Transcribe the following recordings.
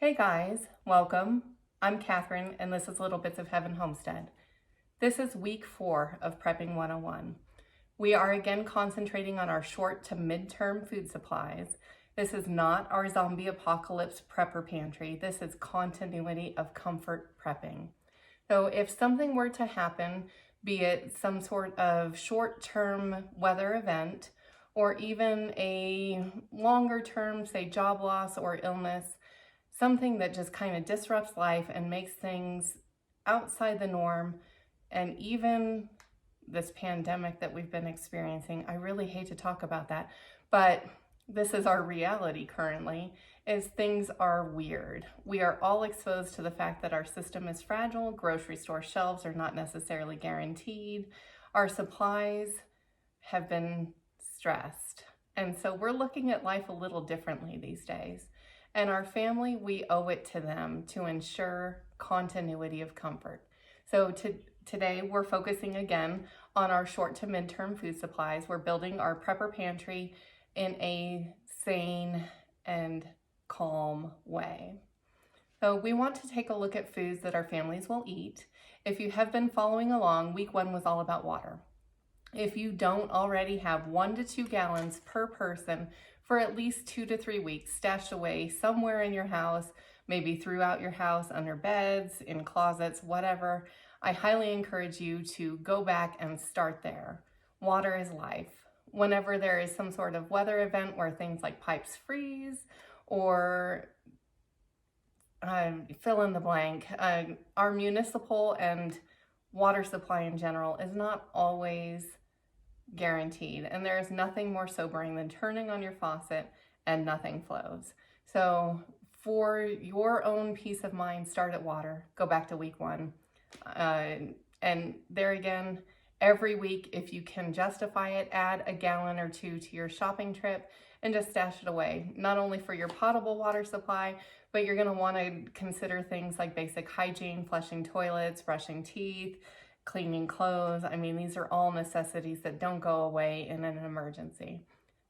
Hey guys, welcome. I'm Catherine and this is Little Bits of Heaven Homestead. This is week 4 of Prepping 101. We are again concentrating on our short to midterm food supplies. This is not our zombie apocalypse prepper pantry. This is continuity of comfort prepping. So if something were to happen, be it some sort of short-term weather event or even a longer term, say job loss or illness, something that just kind of disrupts life and makes things outside the norm, and even this pandemic that we've been experiencing, I really hate to talk about that, but this is our reality currently, is things are weird. We are all exposed to the fact that our system is fragile, grocery store shelves are not necessarily guaranteed, our supplies have been stressed, and so we're looking at life a little differently these days. And our family, we owe it to them to ensure continuity of comfort. So today we're focusing again on our short to midterm food supplies. We're building our prepper pantry in a sane and calm way. So we want to take a look at foods that our families will eat. If you have been following along, week 1 was all about water. If you don't already have 1 to 2 gallons per person for at least 2 to 3 weeks stashed away somewhere in your house, maybe throughout your house, under beds, in closets, whatever, I highly encourage you to go back and start there. Water is life. Whenever there is some sort of weather event where things like pipes freeze or fill in the blank, our municipal and water supply in general is not always guaranteed, and there is nothing more sobering than turning on your faucet and nothing flows. So for your own peace of mind, start at water. Go back to week 1, and there again, every week, if you can justify it, add a gallon or 2 to your shopping trip and just stash it away, not only for your potable water supply, but you're going to want to consider things like basic hygiene, flushing toilets, brushing teeth, cleaning clothes. I mean, these are all necessities that don't go away in an emergency.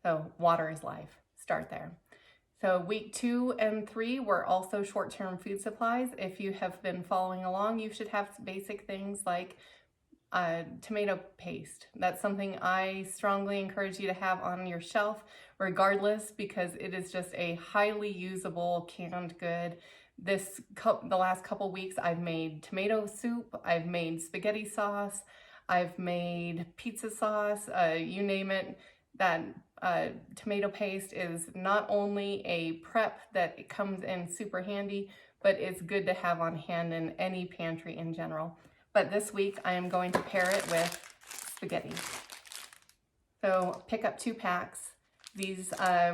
So water is life. Start there. So week 2 and 3 were also short-term food supplies. If you have been following along, you should have basic things like tomato paste. That's something I strongly encourage you to have on your shelf regardless, because it is just a highly usable canned good. The last couple weeks I've made tomato soup, I've made spaghetti sauce, I've made pizza sauce, you name it. That tomato paste is not only a prep that it comes in super handy, but it's good to have on hand in any pantry in general. But this week I am going to pair it with spaghetti. So pick up 2 packs. These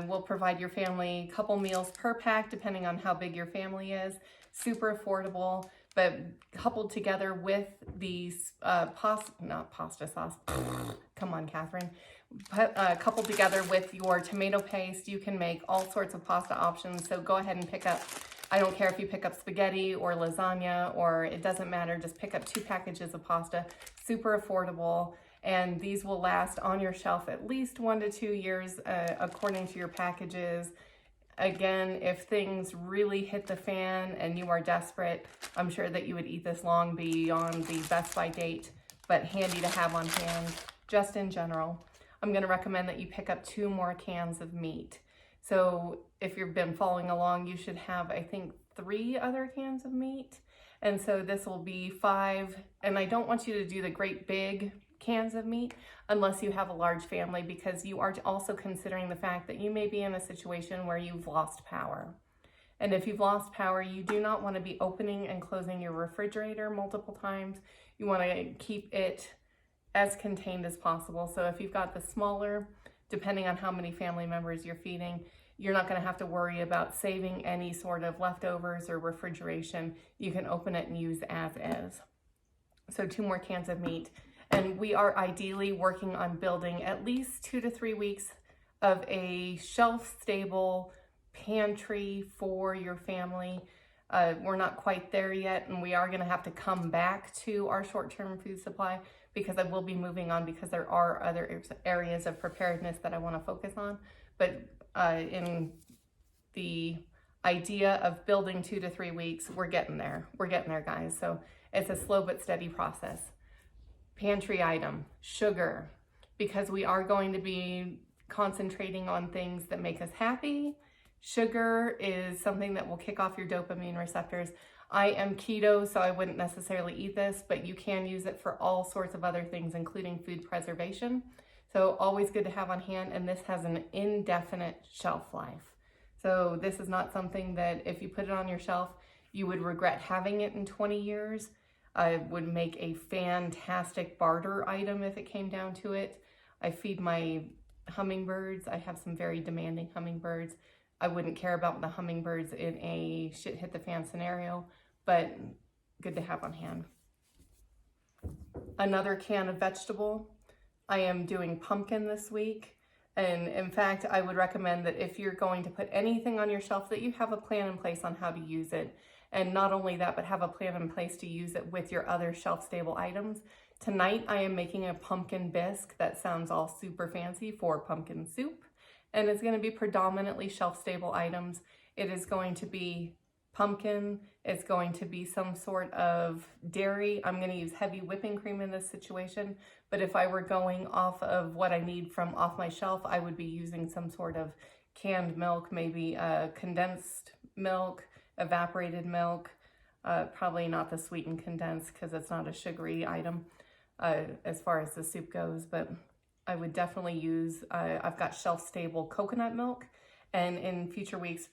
will provide your family a couple meals per pack, depending on how big your family is. Super affordable, but coupled together with these pasta sauce. Come on, Catherine. Coupled together with your tomato paste, you can make all sorts of pasta options. So go ahead and pick up, I don't care if you pick up spaghetti or lasagna, or it doesn't matter, just pick up 2 packages of pasta. Super affordable. And these will last on your shelf at least 1 to 2 years according to your packages. Again, if things really hit the fan and you are desperate, I'm sure that you would eat this long beyond the best by date, but handy to have on hand just in general. I'm going to recommend that you pick up 2 more cans of meat. So if you've been following along, you should have, I think, 3 other cans of meat. And so this will be 5. And I don't want you to do the great big cans of meat unless you have a large family, because you are also considering the fact that you may be in a situation where you've lost power. And if you've lost power, you do not want to be opening and closing your refrigerator multiple times. You want to keep it as contained as possible. So if you've got the smaller, depending on how many family members you're feeding, you're not going to have to worry about saving any sort of leftovers or refrigeration. You can open it and use as is. So 2 more cans of meat. And we are ideally working on building at least 2 to 3 weeks of a shelf-stable pantry for your family. We're not quite there yet, and we are going to have to come back to our short-term food supply, because I will be moving on, because there are other areas of preparedness that I want to focus on. But in the idea of building 2 to 3 weeks. We're getting there. We're getting there, guys. So it's a slow but steady process. Pantry item, sugar, because we are going to be concentrating on things that make us happy. Sugar is something that will kick off your dopamine receptors. I am keto, so I wouldn't necessarily eat this, but you can use it for all sorts of other things, including food preservation. So always good to have on hand, and this has an indefinite shelf life. So this is not something that if you put it on your shelf, you would regret having it in 20 years. It would make a fantastic barter item if it came down to it. I feed my hummingbirds. I have some very demanding hummingbirds. I wouldn't care about the hummingbirds in a shit hit the fan scenario, but good to have on hand. Another can of vegetable. I am doing pumpkin this week. And in fact, I would recommend that if you're going to put anything on your shelf, that you have a plan in place on how to use it. And not only that, but have a plan in place to use it with your other shelf-stable items. Tonight, I am making a pumpkin bisque that sounds all super fancy for pumpkin soup. And it's going to be predominantly shelf-stable items. It is going to be pumpkin. It's going to be some sort of dairy. I'm going to use heavy whipping cream in this situation. But if I were going off of what I need from off my shelf, I would be using some sort of canned milk, maybe condensed milk, evaporated milk, probably not the sweetened condensed because it's not a sugary item as far as the soup goes, but I would definitely use, I've got shelf-stable coconut milk, and in future weeks,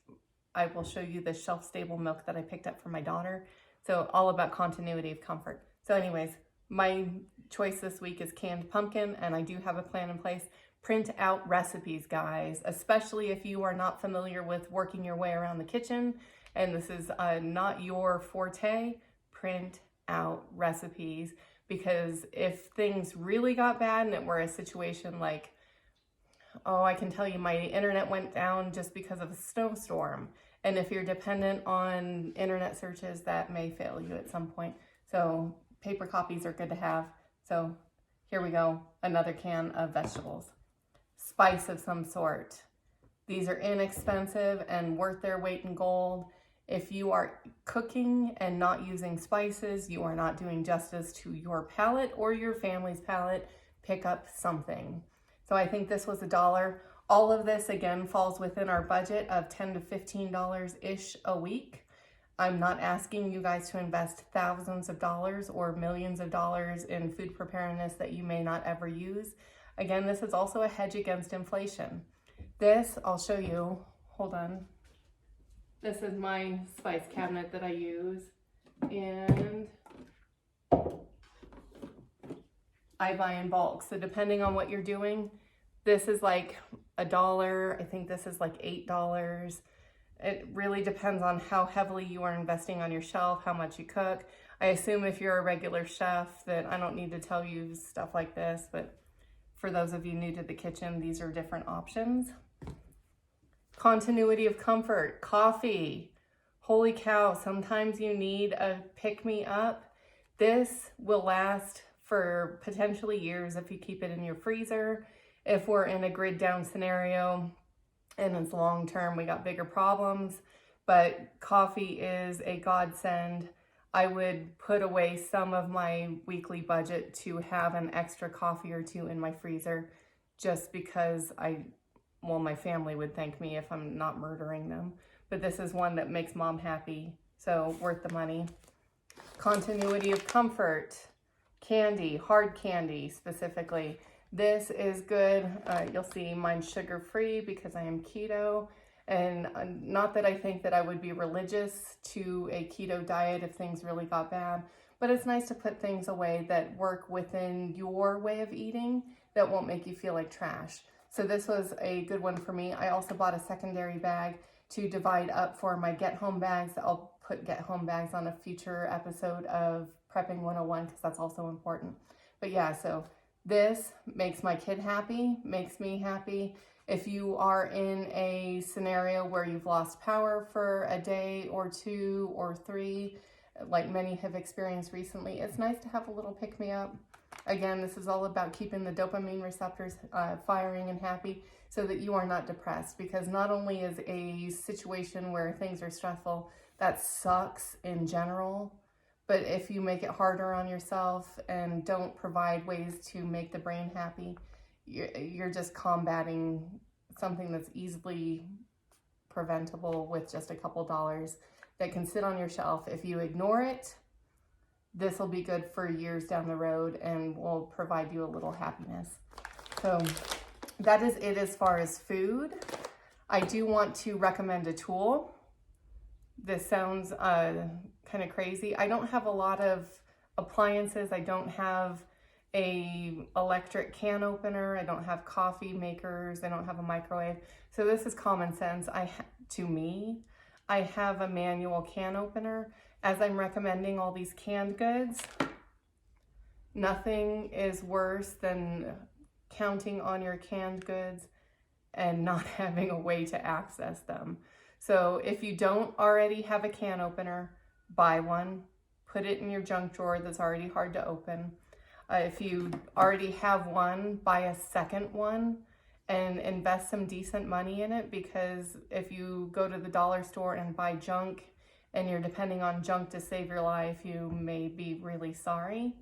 I will show you the shelf-stable milk that I picked up for my daughter. So all about continuity of comfort. So anyways, my choice this week is canned pumpkin, and I do have a plan in place. Print out recipes, guys, especially if you are not familiar with working your way around the kitchen, and this is not your forte. Print out recipes, because if things really got bad and it were a situation like, oh, I can tell you my internet went down just because of a snowstorm. And if you're dependent on internet searches, that may fail you at some point. So paper copies are good to have. So here we go, another can of vegetables. Spice of some sort. These are inexpensive and worth their weight in gold. If you are cooking and not using spices, you are not doing justice to your palate or your family's palate. Pick up something. So I think this was $1. All of this, again, falls within our budget of $10 to $15-ish a week. I'm not asking you guys to invest thousands of dollars or millions of dollars in food preparedness that you may not ever use. Again, this is also a hedge against inflation. This, I'll show you, hold on. This is my spice cabinet that I use, and I buy in bulk. So depending on what you're doing, this is like $1. I think this is like $8. It really depends on how heavily you are investing on your shelf, how much you cook. I assume if you're a regular chef that I don't need to tell you stuff like this, but for those of you new to the kitchen, these are different options. Continuity of comfort, coffee. Holy cow, sometimes you need a pick-me-up. This will last for potentially years if you keep it in your freezer. If we're in a grid down scenario and it's long term, we got bigger problems, but coffee is a godsend. I would put away some of my weekly budget to have an extra coffee or two in my freezer just because my family would thank me if I'm not murdering them. But this is one that makes mom happy, so worth the money. Continuity of comfort. Candy, hard candy specifically. This is good. You'll see mine's sugar-free because I am keto. And not that I think that I would be religious to a keto diet if things really got bad, but it's nice to put things away that work within your way of eating that won't make you feel like trash. So this was a good one for me. I also bought a secondary bag to divide up for my get-home bags. I'll put get-home bags on a future episode of Prepping 101 because that's also important. But yeah, so this makes my kid happy, makes me happy. If you are in a scenario where you've lost power for a day or 2 or 3, like many have experienced recently, it's nice to have a little pick-me-up. Again, this is all about keeping the dopamine receptors firing and happy. so that you are not depressed, because not only is a situation where things are stressful, that sucks in general, but if you make it harder on yourself and don't provide ways to make the brain happy, you're just combating something that's easily preventable with just a couple dollars that can sit on your shelf. If you ignore it, this will be good for years down the road and will provide you a little happiness. So that is it as far as food. I do want to recommend a tool. This sounds kind of crazy. I don't have a lot of appliances. I don't have a electric can opener. I don't have coffee makers. I don't have a microwave. So this is common sense. To me, I have a manual can opener. As I'm recommending all these canned goods, nothing is worse than counting on your canned goods and not having a way to access them. So if you don't already have a can opener, buy one, put it in your junk drawer that's already hard to open. If you already have one, buy a second one and invest some decent money in it, because if you go to the dollar store and buy junk and you're depending on junk to save your life, you may be really sorry.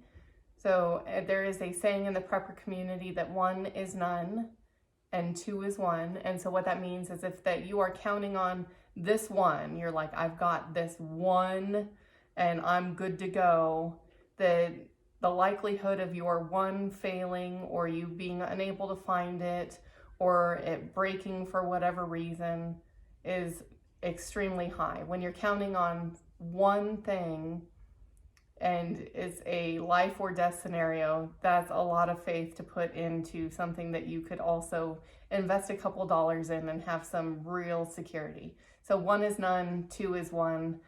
So there is a saying in the prepper community that 1 is none and 2 is 1. And so what that means is if that you are counting on this one, you're like, I've got this one and I'm good to go, that the likelihood of your one failing or you being unable to find it or it breaking for whatever reason is extremely high. When you're counting on one thing and it's a life or death scenario, that's a lot of faith to put into something that you could also invest a couple dollars in and have some real security. So 1 is none, 2 is 1.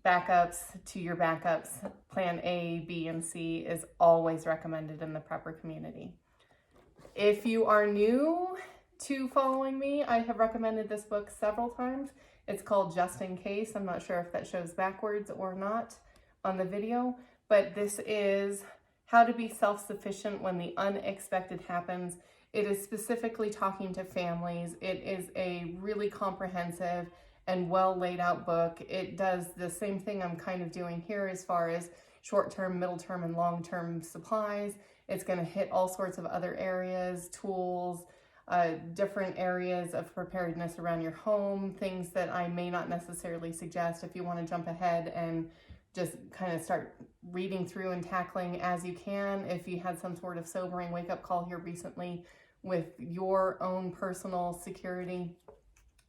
Backups to your backups, plan A, B, and C is always recommended in the prepper community. If you are new to following me, I have recommended this book several times. It's called Just In Case. I'm not sure if that shows backwards or not on the video, but this is how to be self-sufficient when the unexpected happens. It is specifically talking to families. It is a really comprehensive and well laid out book. It does the same thing I'm kind of doing here as far as short-term, middle-term, and long-term supplies. It's going to hit all sorts of other areas, tools, different areas of preparedness around your home, things that I may not necessarily suggest if you want to jump ahead and just kind of start reading through and tackling as you can. If you had some sort of sobering wake-up call here recently with your own personal security,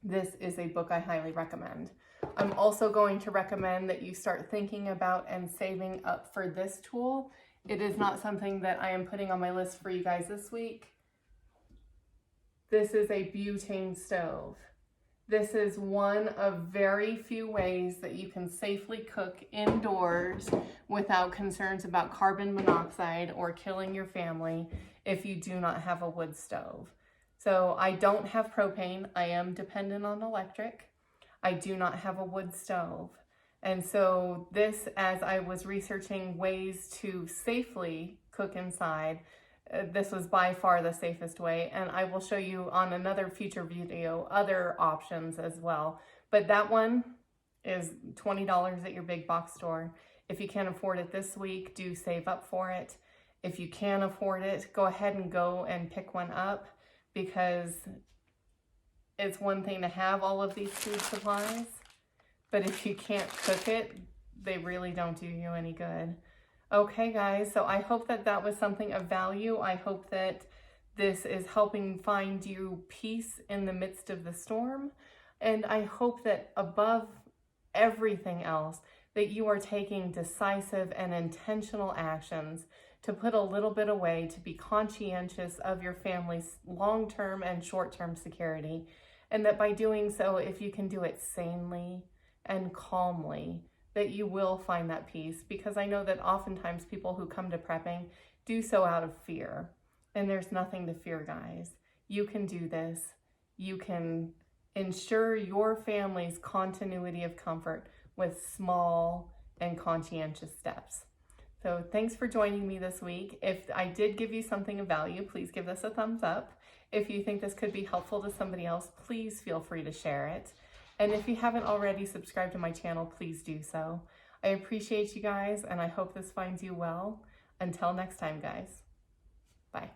this is a book I highly recommend. I'm also going to recommend that you start thinking about and saving up for this tool. It is not something that I am putting on my list for you guys this week. This is a butane stove. This is one of very few ways that you can safely cook indoors without concerns about carbon monoxide or killing your family if you do not have a wood stove. So I don't have propane. I am dependent on electric. I do not have a wood stove. And so this, as I was researching ways to safely cook inside, this was by far the safest way. And I will show you on another future video other options as well. But that one is $20 at your big box store. If you can't afford it this week, do save up for it. If you can afford it, go ahead and go and pick one up, because it's one thing to have all of these food supplies, but if you can't cook it, they really don't do you any good. Okay, guys, so I hope that that was something of value. I hope that this is helping find you peace in the midst of the storm. And I hope that above everything else, that you are taking decisive and intentional actions to put a little bit away to be conscientious of your family's long-term and short-term security. And that by doing so, if you can do it sanely and calmly, that you will find that peace. Because I know that oftentimes people who come to prepping do so out of fear. And there's nothing to fear, guys. You can do this. You can ensure your family's continuity of comfort with small and conscientious steps. So thanks for joining me this week. If I did give you something of value, please give this a thumbs up. If you think this could be helpful to somebody else, please feel free to share it. And if you haven't already subscribed to my channel, please do so. I appreciate you guys, and I hope this finds you well. Until next time, guys. Bye.